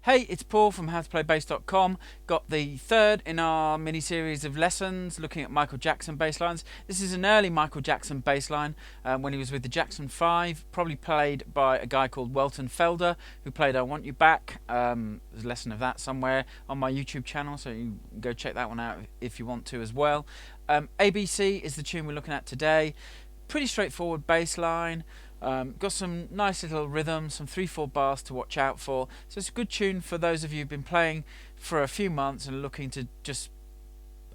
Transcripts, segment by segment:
Hey, it's Paul from howtoplaybassdotcom. Got the third in our mini-series of lessons looking at Michael Jackson bass lines. This is an early Michael Jackson bass line when he was with the Jackson 5, probably played by a guy called Welton Felder, who played I Want You Back. There's a lesson of that somewhere on my YouTube channel, so you can go check that one out if you want to as well. ABC is the tune we're looking at today. Pretty straightforward bass line. Got some nice little rhythms, some 3/4 bars to watch out for. So it's a good tune for those of you who've been playing for a few months and are looking to just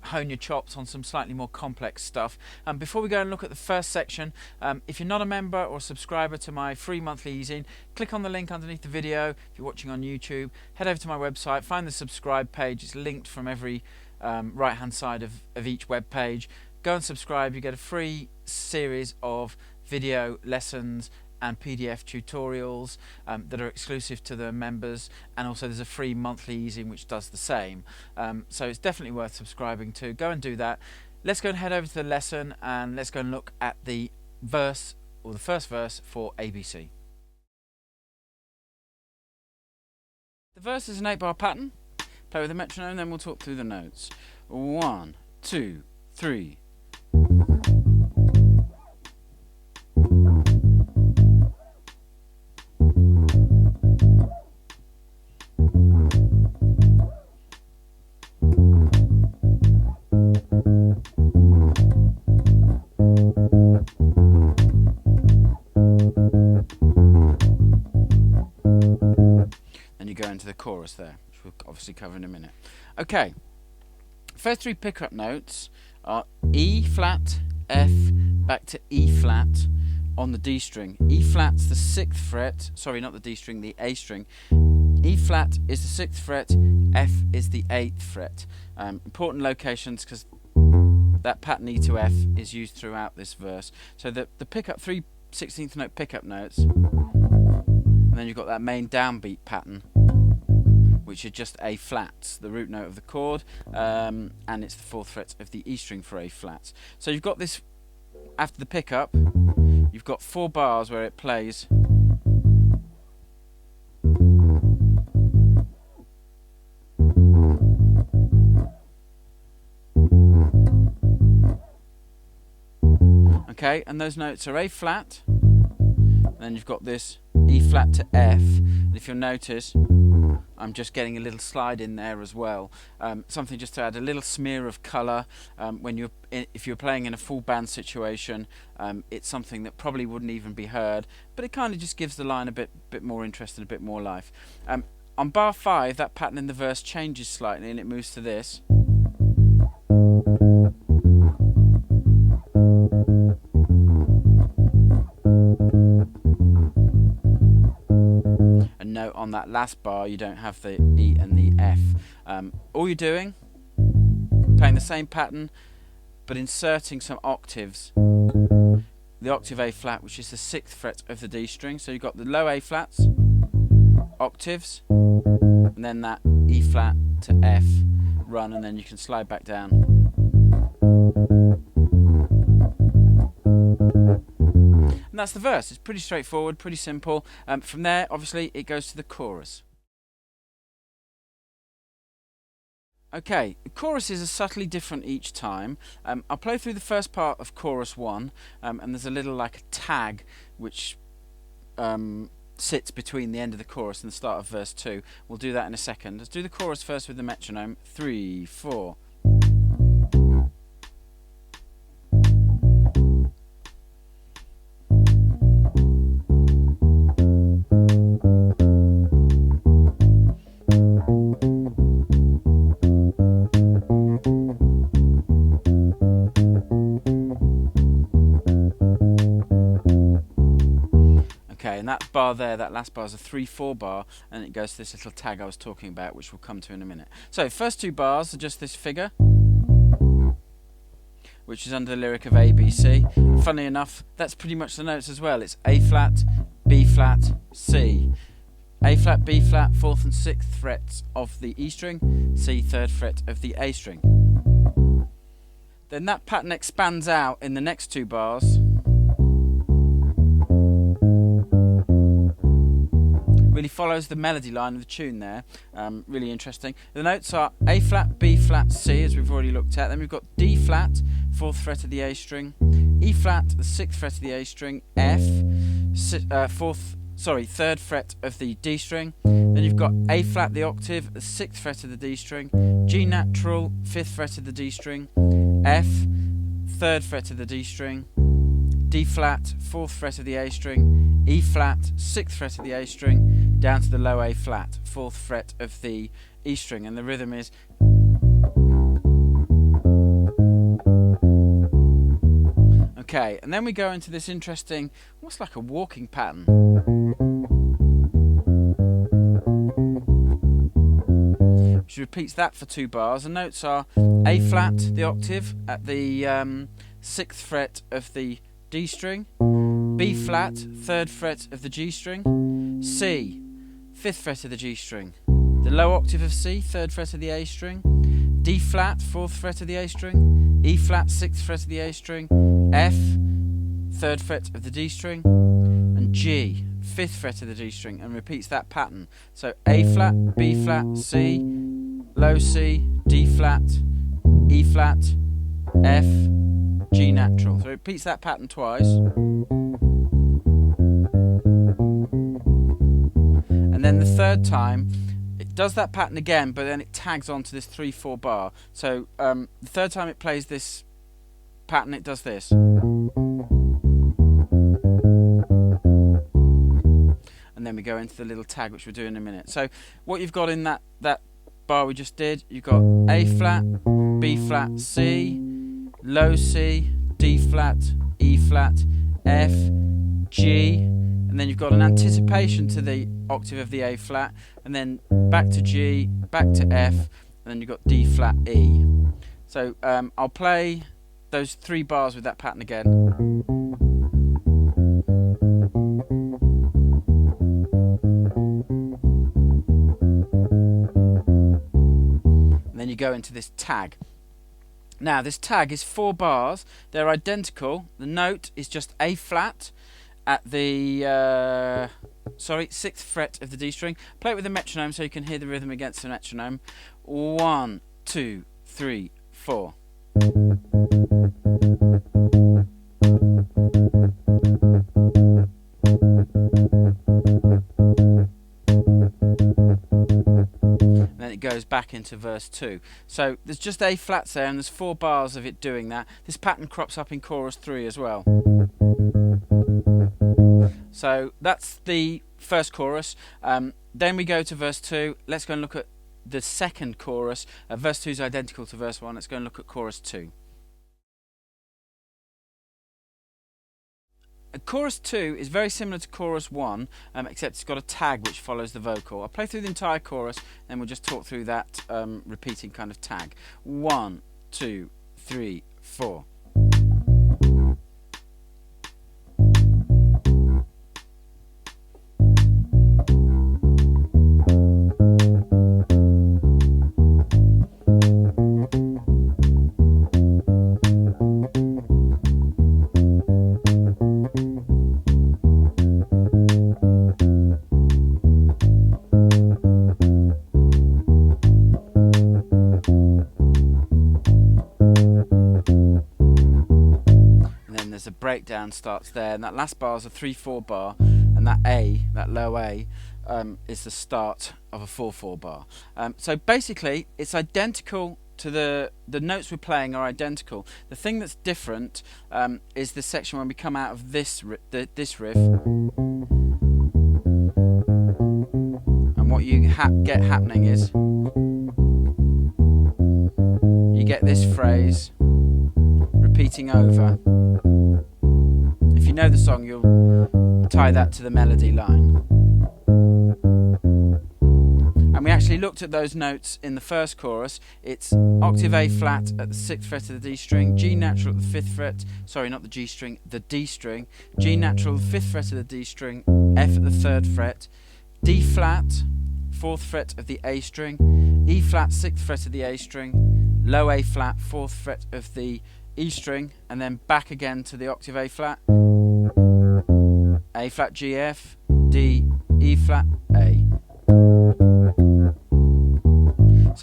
hone your chops on some slightly more complex stuff. Before we go and look at the first section, if you're not a member or a subscriber to my free monthly easing, click on the link underneath the video. If you're watching on YouTube, head over to my website, find the subscribe page. It's linked from every right hand side of each web page. Go and subscribe. You get a free series of video lessons and PDF tutorials that are exclusive to the members, and also there's a free monthly easing which does the same. So it's definitely worth subscribing to. Go and do that. Let's go and head over to the lesson and let's go and look at the verse, or the first verse for ABC. The verse is an 8-bar pattern. Play with the metronome, then we'll talk through the notes. 1, 2, 3. Go into the chorus there, which we'll obviously cover in a minute. Okay, first three pickup notes are E flat, F, back to E flat on the D string. E flat's the 6th fret, sorry, not the D string, the A string. E flat is the 6th fret, F is the 8th fret. Important locations because that pattern E to F is used throughout this verse. So the pickup, 3 16th note pickup notes, and then you've got that main downbeat pattern, which are just A flats, the root note of the chord, and it's the 4th fret of the E string for A flats. So you've got this, after the pickup, you've got 4 bars where it plays okay, and those notes are A flat, and then you've got this E flat to F, and if you'll notice I'm just getting a little slide in there as well, something just to add a little smear of colour. If you're playing in a full band situation, it's something that probably wouldn't even be heard, but it kind of just gives the line a bit more interest and a bit more life. On bar 5, that pattern in the verse changes slightly and it moves to this. Note on that last bar you don't have the E and the F. All you're doing, playing the same pattern but inserting some octaves. The octave A flat, which is the 6th fret of the D string, so you've got the low A flats, octaves, and then that E flat to F run, and then you can slide back down. And that's the verse. It's pretty straightforward, pretty simple. From there, obviously, it goes to the chorus. Okay, the choruses are subtly different each time. I'll play through the first part of chorus 1, and there's a little like a tag which sits between the end of the chorus and the start of verse 2. We'll do that in a second. Let's do the chorus first with the metronome. 3, 4. And that bar there, that last bar, is a 3/4 bar, and it goes to this little tag I was talking about, which we'll come to in a minute. So first 2 bars are just this figure, which is under the lyric of ABC. Funnily enough, that's pretty much the notes as well. It's A flat, B flat, C. A flat, B flat, 4th and 6th frets of the E string, C 3rd fret of the A string. Then that pattern expands out in the next 2 bars. really follows the melody line of the tune there. Really interesting. The notes are A flat, B flat, C, as we've already looked at. Then we've got D flat, 4th fret of the A string, E flat, the 6th fret of the A string, F, 3rd fret of the D string. Then you've got A flat, the octave, the 6th fret of the D string, G natural, 5th fret of the D string, F, 3rd fret of the D string, D flat, 4th fret of the A string, E flat, 6th fret of the A string, down to the low A flat, 4th fret of the E string, and the rhythm is okay. And then we go into this interesting, what's like a walking pattern, which repeats that for 2 bars. The notes are A flat, the octave, at the 6th fret of the D string, B flat, 3rd fret of the G string, C, 5th fret of the G string, the low octave of C, 3rd fret of the A string, D flat, 4th fret of the A string, E flat, 6th fret of the A string, F, 3rd fret of the D string, and G, 5th fret of the D string, and repeats that pattern. So A flat, B flat, C, low C, D flat, E flat, F, G natural. So it repeats that pattern twice. And then the 3rd time it does that pattern again, but then it tags onto this 3/4 bar. So the 3rd time it plays this pattern, it does this. And then we go into the little tag, which we'll do in a minute. So what you've got in that bar we just did, you've got A flat, B flat, C, low C, D flat, E flat, F, G, and then you've got an anticipation to the octave of the A flat, and then back to G, back to F, and then you've got D flat, E. So I'll play those 3 bars with that pattern again. And then you go into this tag. Now this tag is 4 bars, they're identical. The note is just A flat at the 6th fret of the D string. Play it with a metronome so you can hear the rhythm against the metronome. 1, 2, 3, 4. And then it goes back into verse 2. So there's just A flats there, and there's 4 bars of it doing that. This pattern crops up in chorus 3 as well. So that's the first chorus. Then we go to verse 2. Let's go and look at the second chorus. Verse 2 is identical to verse 1. Let's go and look at chorus 2. Chorus 2 is very similar to chorus 1, except it's got a tag which follows the vocal. I'll play through the entire chorus, then we'll just talk through that repeating kind of tag. 1, 2, 3, 4. The breakdown starts there, and that last bar is a 3/4 bar, and that A, that low A, is the start of a 4/4 bar. So basically it's identical to the notes we're playing are identical. The thing that's different is the section when we come out of this riff, and what you get happening is you get this phrase repeating over. If you know the song, you'll tie that to the melody line. And we actually looked at those notes in the first chorus. It's octave A flat at the 6th fret of the D string, G natural at the 5th fret, sorry, not the G string, the D string, G natural, 5th fret of the D string, F at the 3rd fret, D flat, 4th fret of the A string, E flat, 6th fret of the A string, low A flat, 4th fret of the E string, and then back again to the octave A flat, G, F, D, E flat, A.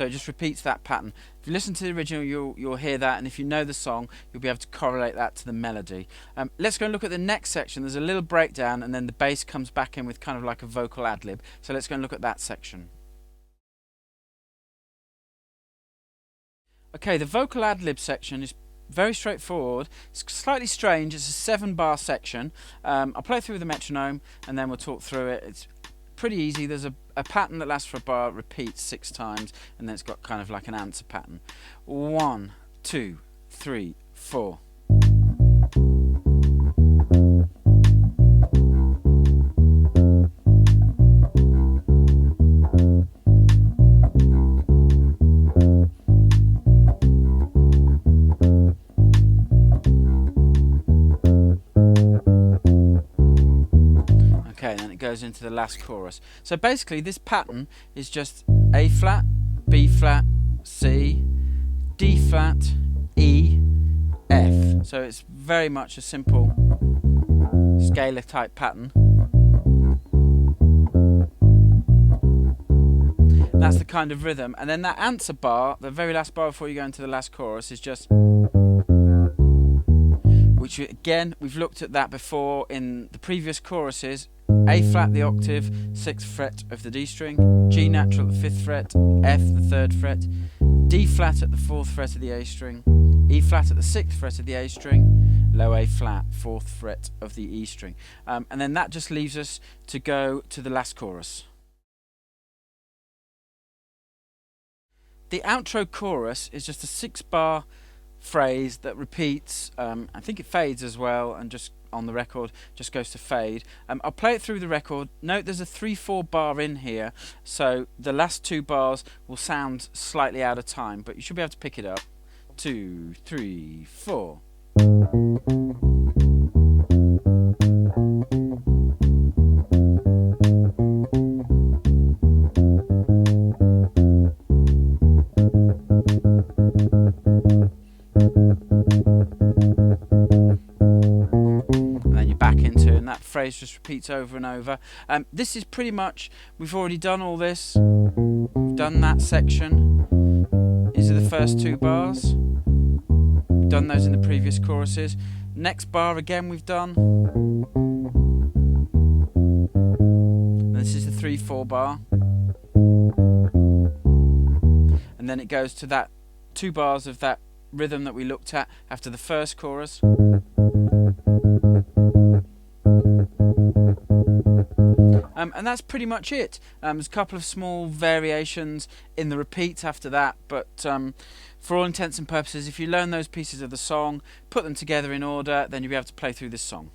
So it just repeats that pattern. If you listen to the original, you'll hear that, and if you know the song, you'll be able to correlate that to the melody. Let's go and look at the next section. There's a little breakdown, and then the bass comes back in with kind of like a vocal ad-lib. So let's go and look at that section. Okay, the vocal ad-lib section is very straightforward. It's slightly strange. It's a 7-bar section. I'll play through with the metronome and then we'll talk through it. It's pretty easy. There's a pattern that lasts for a bar, repeats 6 times, and then it's got kind of like an answer pattern. 1, 2, 3, 4. Okay, then it goes into the last chorus. So basically this pattern is just A flat, B flat, C, D flat, E, F. So it's very much a simple scalar type pattern. That's the kind of rhythm. And then that answer bar, the very last bar before you go into the last chorus, is just, which again, we've looked at that before in the previous choruses. A flat, the octave, 6th fret of the D string, G natural at the 5th fret, F the 3rd fret, D flat at the 4th fret of the A string, E flat at the 6th fret of the A string, low A flat, 4th fret of the E string. And then that just leaves us to go to the last chorus. The outro chorus is just a 6-bar phrase that repeats. I think it fades as well, and just on the record just goes to fade. I'll play it through the record. Note there's a 3/4 bar in here, so the last 2 bars will sound slightly out of time, but you should be able to pick it up. 2, 3, 4. Phrase just repeats over and over. This is pretty much, we've already done all this, we've done that section. These are the first 2 bars, we've done those in the previous choruses. Next bar again we've done. This is the 3/4 bar, and then it goes to that 2 bars of that rhythm that we looked at after the first chorus. And that's pretty much it. There's a couple of small variations in the repeats after that, but for all intents and purposes, if you learn those pieces of the song, put them together in order, then you'll be able to play through this song.